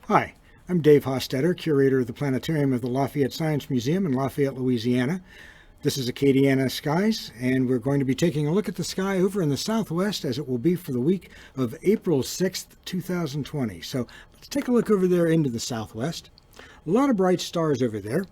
Hi, I'm Dave Hostetter, curator of the Planetarium of the Lafayette Science Museum in Lafayette, Louisiana. This is Acadiana skies, and we're going to be taking a look at the sky over in the southwest as it will be for the week of April 6th, 2020. So let's take a look over there into the southwest. A lot of bright stars over there.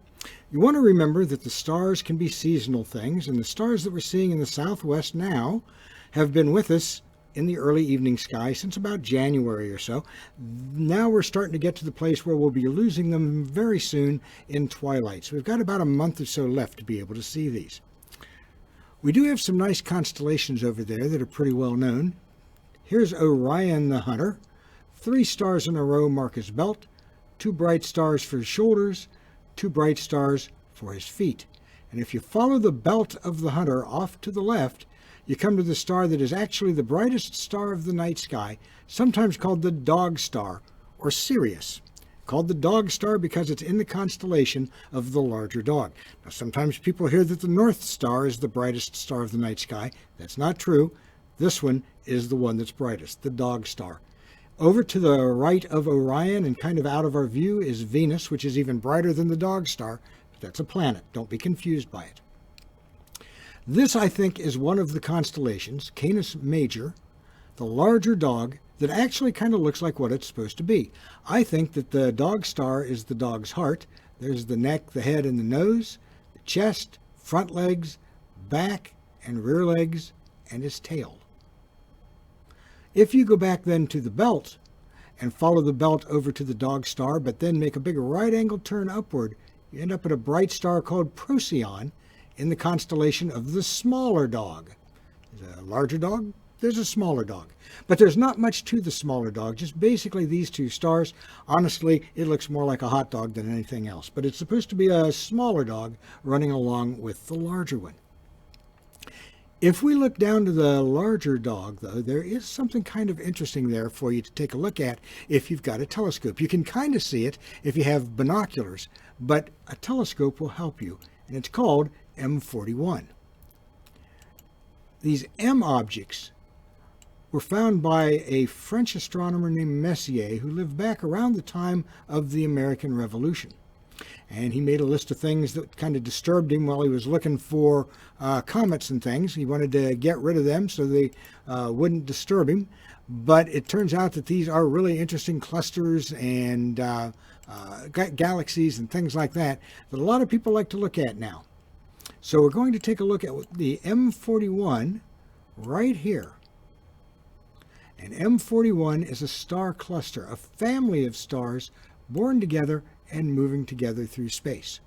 You want to remember that the stars can be seasonal things, and the stars that we're seeing in the southwest now have been with us in the early evening sky since about January or so. Now we're starting to get to the place where we'll be losing them very soon in twilight. So we've got about a month or so left to be able to see these. We do have some nice constellations over there that are pretty well known. Here's Orion the Hunter. 3 stars in a row mark his belt, 2 bright stars for his shoulders, 2 bright stars for his feet. And if you follow the belt of the Hunter off to the left, you come to the star that is actually the brightest star of the night sky, sometimes called the Dog Star, or Sirius. Called the Dog Star because it's in the constellation of the larger dog. Now, sometimes people hear that the North Star is the brightest star of the night sky. That's not true. This one is the one that's brightest, the Dog Star. Over to the right of Orion and kind of out of our view is Venus, which is even brighter than the Dog Star, but that's a planet. Don't be confused by it. This, I think, is one of the constellations, Canis Major, the larger dog, that actually kind of looks like what it's supposed to be. I think that the Dog Star is the dog's heart. There's the neck, the head, and the nose, the chest, front legs, back and rear legs, and his tail. If you go back then to the belt and follow the belt over to the Dog Star, but then make a big right-angle turn upward, you end up at a bright star called Procyon, in the constellation of the smaller dog. There's a larger dog, there's a smaller dog. But there's not much to the smaller dog, just basically these 2 stars. Honestly, it looks more like a hot dog than anything else, but it's supposed to be a smaller dog running along with the larger one. If we look down to the larger dog, though, there is something kind of interesting there for you to take a look at if you've got a telescope. You can kind of see it if you have binoculars, but a telescope will help you, and it's called M41. These M objects were found by a French astronomer named Messier who lived back around the time of the American Revolution. And he made a list of things that kind of disturbed him while he was looking for comets and things. He wanted to get rid of them so they wouldn't disturb him. But it turns out that these are really interesting clusters and galaxies and things like that that a lot of people like to look at now. So we're going to take a look at the M41 right here. And M41 is a star cluster, a family of stars born together and moving together through space.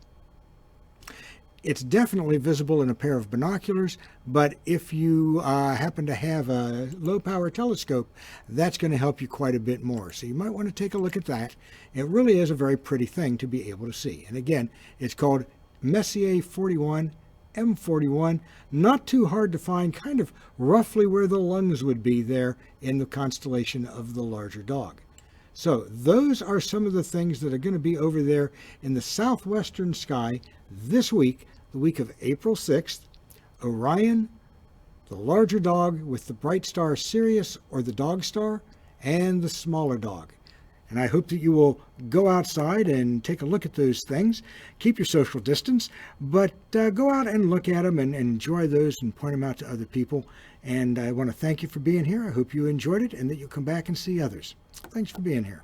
It's definitely visible in a pair of binoculars, but if you happen to have a low-power telescope, that's going to help you quite a bit more. So you might want to take a look at that. It really is a very pretty thing to be able to see. And again, it's called Messier 41, M41, not too hard to find, kind of roughly where the lungs would be there in the constellation of the larger dog. So those are some of the things that are going to be over there in the southwestern sky this week, the week of April 6th. Orion, the larger dog with the bright star Sirius or the Dog Star, and the smaller dog. And I hope that you will go outside and take a look at those things. Keep your social distance, but go out and look at them and enjoy those and point them out to other people. And I want to thank you for being here. I hope you enjoyed it and that you'll come back and see others. Thanks for being here.